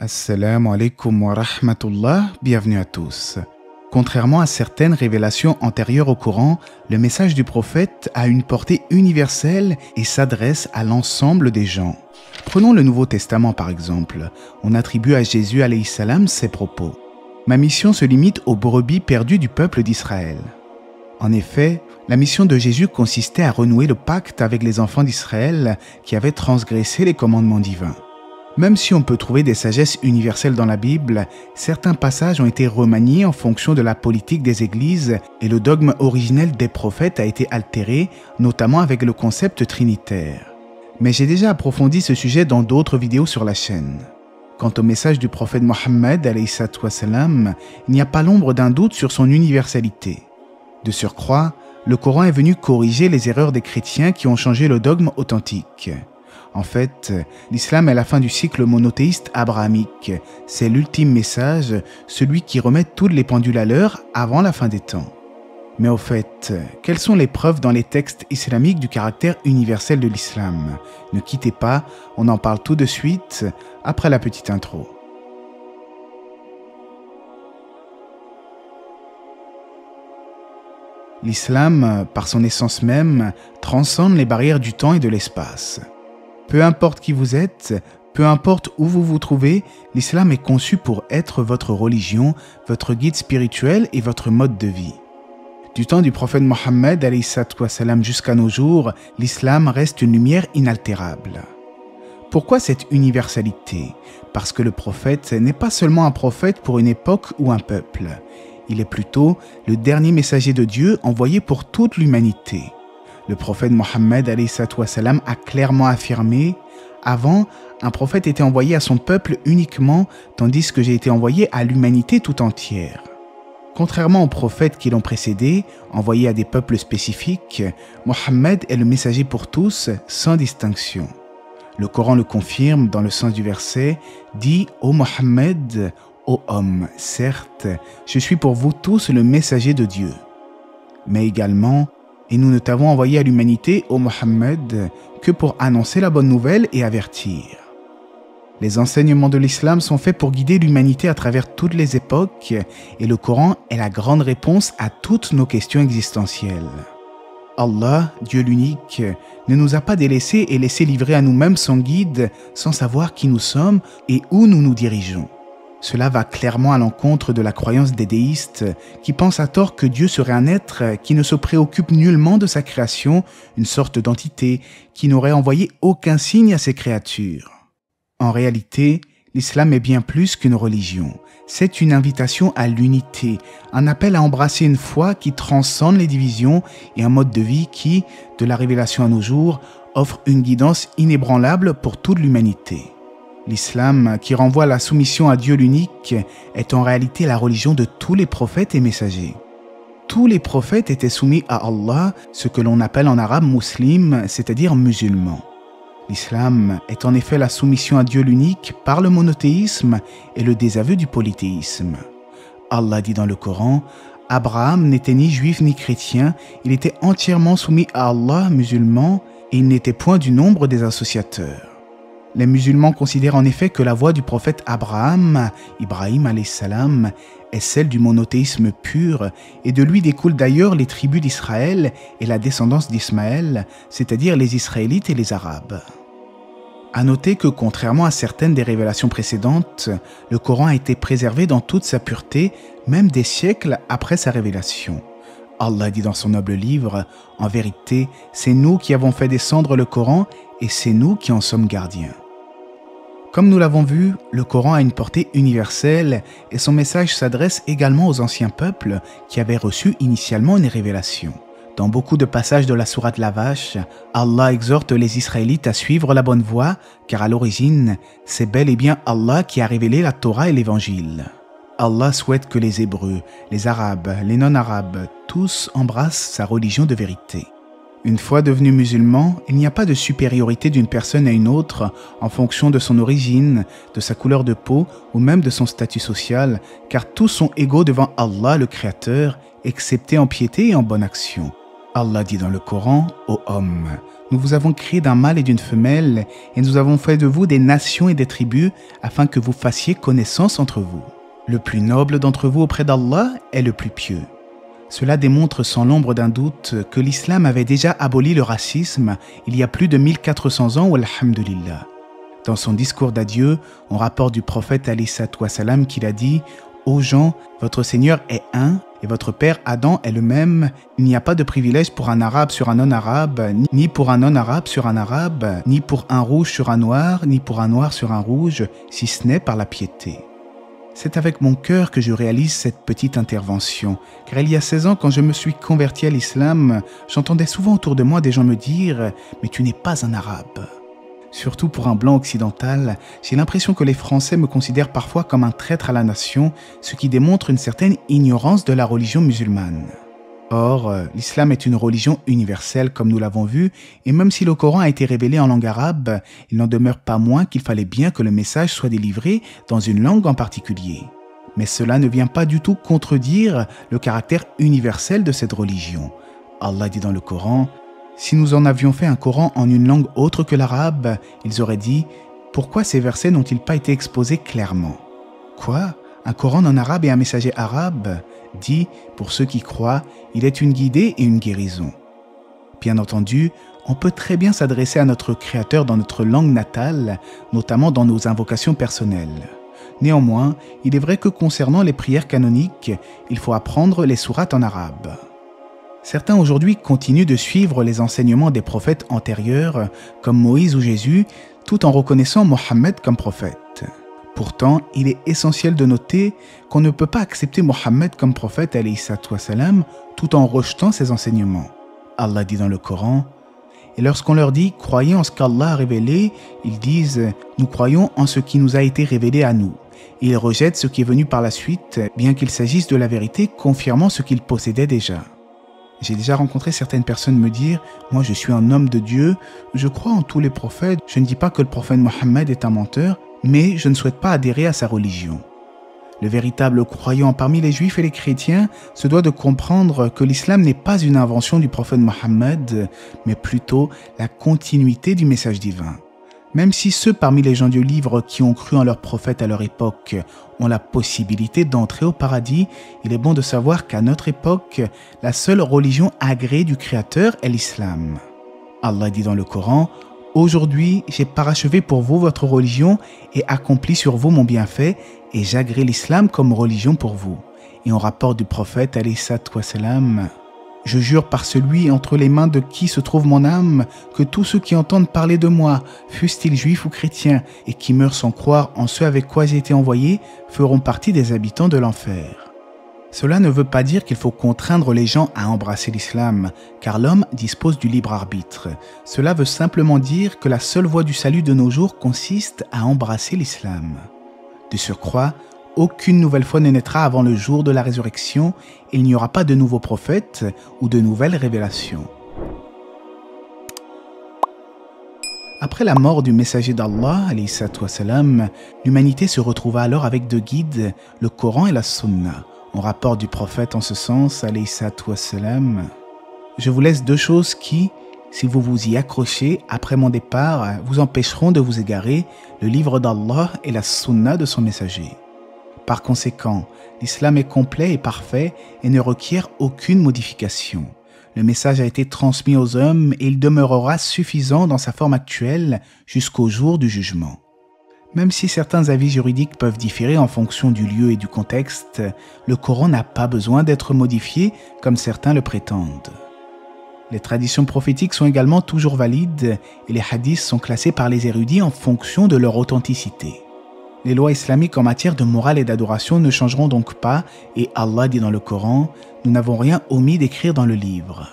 Assalamu alaikum wa rahmatullah, bienvenue à tous. Contrairement à certaines révélations antérieures au Coran, le message du prophète a une portée universelle et s'adresse à l'ensemble des gens. Prenons le Nouveau Testament par exemple. On attribue à Jésus alayhi salam ces propos. Ma mission se limite aux brebis perdues du peuple d'Israël. En effet, la mission de Jésus consistait à renouer le pacte avec les enfants d'Israël qui avaient transgressé les commandements divins. Même si on peut trouver des sagesses universelles dans la Bible, certains passages ont été remaniés en fonction de la politique des églises et le dogme originel des prophètes a été altéré, notamment avec le concept trinitaire. Mais j'ai déjà approfondi ce sujet dans d'autres vidéos sur la chaîne. Quant au message du prophète Mohammed, il n'y a pas l'ombre d'un doute sur son universalité. De surcroît, le Coran est venu corriger les erreurs des chrétiens qui ont changé le dogme authentique. En fait, l'islam est la fin du cycle monothéiste abrahamique. C'est l'ultime message, celui qui remet toutes les pendules à l'heure avant la fin des temps. Mais au fait, quelles sont les preuves dans les textes islamiques du caractère universel de l'islam? Ne quittez pas, on en parle tout de suite, après la petite intro. L'islam, par son essence même, transcende les barrières du temps et de l'espace. Peu importe qui vous êtes, peu importe où vous vous trouvez, l'islam est conçu pour être votre religion, votre guide spirituel et votre mode de vie. Du temps du prophète Mohammed jusqu'à nos jours, l'islam reste une lumière inaltérable. Pourquoi cette universalité? Parce que le prophète n'est pas seulement un prophète pour une époque ou un peuple. Il est plutôt le dernier messager de Dieu envoyé pour toute l'humanité. Le prophète Mohammed a clairement affirmé « Avant, un prophète était envoyé à son peuple uniquement, tandis que j'ai été envoyé à l'humanité tout entière. » Contrairement aux prophètes qui l'ont précédé, envoyés à des peuples spécifiques, Mohammed est le messager pour tous, sans distinction. Le Coran le confirme dans le sens du verset « Dis, ô Mohammed, ô homme, certes, je suis pour vous tous le messager de Dieu. » Mais également, et nous ne t'avons envoyé à l'humanité, ô Mohammed, que pour annoncer la bonne nouvelle et avertir. Les enseignements de l'islam sont faits pour guider l'humanité à travers toutes les époques et le Coran est la grande réponse à toutes nos questions existentielles. Allah, Dieu l'unique, ne nous a pas délaissés et laissés livrer à nous-mêmes son guide sans savoir qui nous sommes et où nous nous dirigeons. Cela va clairement à l'encontre de la croyance des déistes qui pensent à tort que Dieu serait un être qui ne se préoccupe nullement de sa création, une sorte d'entité qui n'aurait envoyé aucun signe à ses créatures. En réalité, l'islam est bien plus qu'une religion. C'est une invitation à l'unité, un appel à embrasser une foi qui transcende les divisions et un mode de vie qui, de la révélation à nos jours, offre une guidance inébranlable pour toute l'humanité. L'islam, qui renvoie à la soumission à Dieu l'unique, est en réalité la religion de tous les prophètes et messagers. Tous les prophètes étaient soumis à Allah, ce que l'on appelle en arabe muslim, c'est-à-dire musulman. L'islam est en effet la soumission à Dieu l'unique par le monothéisme et le désaveu du polythéisme. Allah dit dans le Coran, « Abraham n'était ni juif ni chrétien, il était entièrement soumis à Allah musulman et il n'était point du nombre des associateurs. » Les musulmans considèrent en effet que la voie du prophète Abraham, Ibrahim alayhi salam, est celle du monothéisme pur et de lui découlent d'ailleurs les tribus d'Israël et la descendance d'Ismaël, c'est-à-dire les Israélites et les Arabes. À noter que contrairement à certaines des révélations précédentes, le Coran a été préservé dans toute sa pureté, même des siècles après sa révélation. Allah dit dans son noble livre, « En vérité, c'est nous qui avons fait descendre le Coran et c'est nous qui en sommes gardiens. » Comme nous l'avons vu, le Coran a une portée universelle et son message s'adresse également aux anciens peuples qui avaient reçu initialement une révélation. Dans beaucoup de passages de la sourate la Vache, Allah exhorte les Israélites à suivre la bonne voie car à l'origine, c'est bel et bien Allah qui a révélé la Torah et l'Évangile. Allah souhaite que les Hébreux, les Arabes, les non-Arabes, tous embrassent sa religion de vérité. Une fois devenu musulman, il n'y a pas de supériorité d'une personne à une autre en fonction de son origine, de sa couleur de peau ou même de son statut social, car tous sont égaux devant Allah le Créateur, excepté en piété et en bonne action. Allah dit dans le Coran, ô homme, nous vous avons créé d'un mâle et d'une femelle, et nous avons fait de vous des nations et des tribus, afin que vous fassiez connaissance entre vous. Le plus noble d'entre vous auprès d'Allah est le plus pieux. Cela démontre sans l'ombre d'un doute que l'islam avait déjà aboli le racisme il y a plus de 1400 ans, walhamdulillah. Dans son discours d'adieu, on rapporte du prophète alayhi salatu wassalam qu'il a dit « Ô gens, votre Seigneur est un, et votre père Adam est le même. Il n'y a pas de privilège pour un arabe sur un non-arabe, ni pour un non-arabe sur un arabe, ni pour un rouge sur un noir, ni pour un noir sur un rouge, si ce n'est par la piété. » C'est avec mon cœur que je réalise cette petite intervention, car il y a 16 ans, quand je me suis converti à l'islam, j'entendais souvent autour de moi des gens me dire « Mais tu n'es pas un arabe ». Surtout pour un blanc occidental, j'ai l'impression que les Français me considèrent parfois comme un traître à la nation, ce qui démontre une certaine ignorance de la religion musulmane. Or, l'islam est une religion universelle comme nous l'avons vu, et même si le Coran a été révélé en langue arabe, il n'en demeure pas moins qu'il fallait bien que le message soit délivré dans une langue en particulier. Mais cela ne vient pas du tout contredire le caractère universel de cette religion. Allah dit dans le Coran: si nous en avions fait un Coran en une langue autre que l'arabe, ils auraient dit « Pourquoi ces versets n'ont-ils pas été exposés clairement ?» Quoi ? Un Coran en arabe et un messager arabe dit, pour ceux qui croient, il est une guidée et une guérison. Bien entendu, on peut très bien s'adresser à notre Créateur dans notre langue natale, notamment dans nos invocations personnelles. Néanmoins, il est vrai que concernant les prières canoniques, il faut apprendre les sourates en arabe. Certains aujourd'hui continuent de suivre les enseignements des prophètes antérieurs, comme Moïse ou Jésus, tout en reconnaissant Mohammed comme prophète. Pourtant, il est essentiel de noter qu'on ne peut pas accepter Mohammed comme prophète alayhi salatu wassalam, tout en rejetant ses enseignements. Allah dit dans le Coran: et lorsqu'on leur dit « Croyez en ce qu'Allah a révélé », ils disent « Nous croyons en ce qui nous a été révélé à nous ». Ils rejettent ce qui est venu par la suite, bien qu'il s'agisse de la vérité confirmant ce qu'ils possédaient déjà. J'ai déjà rencontré certaines personnes me dire « Moi je suis un homme de Dieu, je crois en tous les prophètes, je ne dis pas que le prophète Mohammed est un menteur, mais je ne souhaite pas adhérer à sa religion. » Le véritable croyant parmi les juifs et les chrétiens se doit de comprendre que l'islam n'est pas une invention du prophète Mohammed, mais plutôt la continuité du message divin. Même si ceux parmi les gens du livre qui ont cru en leur prophète à leur époque ont la possibilité d'entrer au paradis, il est bon de savoir qu'à notre époque, la seule religion agréée du Créateur est l'islam. Allah dit dans le Coran: « Aujourd'hui, j'ai parachevé pour vous votre religion et accompli sur vous mon bienfait, et j'agrée l'islam comme religion pour vous. » Et on rapporte du prophète alayhi salatu wassalam: « Je jure par celui entre les mains de qui se trouve mon âme, que tous ceux qui entendent parler de moi, fussent-ils juifs ou chrétiens, et qui meurent sans croire en ce avec quoi j'ai été envoyé, feront partie des habitants de l'enfer. » Cela ne veut pas dire qu'il faut contraindre les gens à embrasser l'islam, car l'homme dispose du libre arbitre. Cela veut simplement dire que la seule voie du salut de nos jours consiste à embrasser l'islam. De surcroît, aucune nouvelle foi ne naîtra avant le jour de la résurrection et il n'y aura pas de nouveaux prophètes ou de nouvelles révélations. Après la mort du messager d'Allah, alayhi salatu wassalam, l'humanité se retrouva alors avec deux guides, le Coran et la Sunna. On rapporte du prophète en ce sens, alayhi salatu wassalam: « Je vous laisse deux choses qui, si vous vous y accrochez après mon départ, vous empêcheront de vous égarer, le livre d'Allah et la Sunna de son messager. » Par conséquent, l'islam est complet et parfait et ne requiert aucune modification. Le message a été transmis aux hommes et il demeurera suffisant dans sa forme actuelle jusqu'au jour du jugement. Même si certains avis juridiques peuvent différer en fonction du lieu et du contexte, le Coran n'a pas besoin d'être modifié comme certains le prétendent. Les traditions prophétiques sont également toujours valides et les hadiths sont classés par les érudits en fonction de leur authenticité. Les lois islamiques en matière de morale et d'adoration ne changeront donc pas et Allah dit dans le Coran: « Nous n'avons rien omis d'écrire dans le livre. »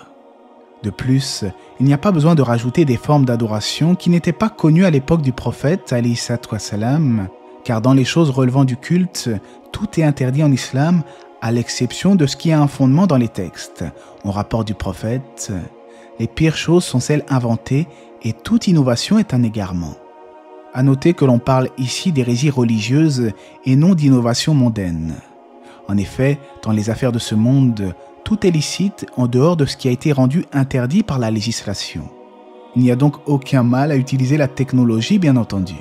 De plus, il n'y a pas besoin de rajouter des formes d'adoration qui n'étaient pas connues à l'époque du prophète, alayhi salatu wassalam, car dans les choses relevant du culte, tout est interdit en islam, à l'exception de ce qui a un fondement dans les textes. On rapporte du prophète: « Les pires choses sont celles inventées et toute innovation est un égarement. » À noter que l'on parle ici d'hérésie religieuse et non d'innovation mondaine. En effet, dans les affaires de ce monde, tout est licite en dehors de ce qui a été rendu interdit par la législation. Il n'y a donc aucun mal à utiliser la technologie, bien entendu.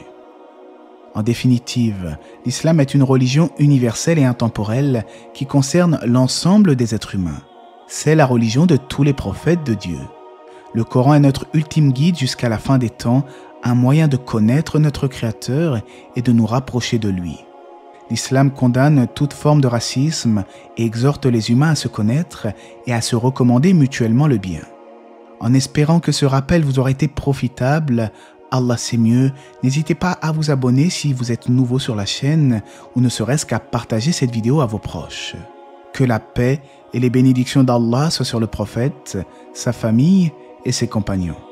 En définitive, l'islam est une religion universelle et intemporelle qui concerne l'ensemble des êtres humains. C'est la religion de tous les prophètes de Dieu. Le Coran est notre ultime guide jusqu'à la fin des temps, un moyen de connaître notre Créateur et de nous rapprocher de lui. L'islam condamne toute forme de racisme et exhorte les humains à se connaître et à se recommander mutuellement le bien. En espérant que ce rappel vous aura été profitable, Allah sait mieux, n'hésitez pas à vous abonner si vous êtes nouveau sur la chaîne ou ne serait-ce qu'à partager cette vidéo à vos proches. Que la paix et les bénédictions d'Allah soient sur le prophète, sa famille et ses compagnons.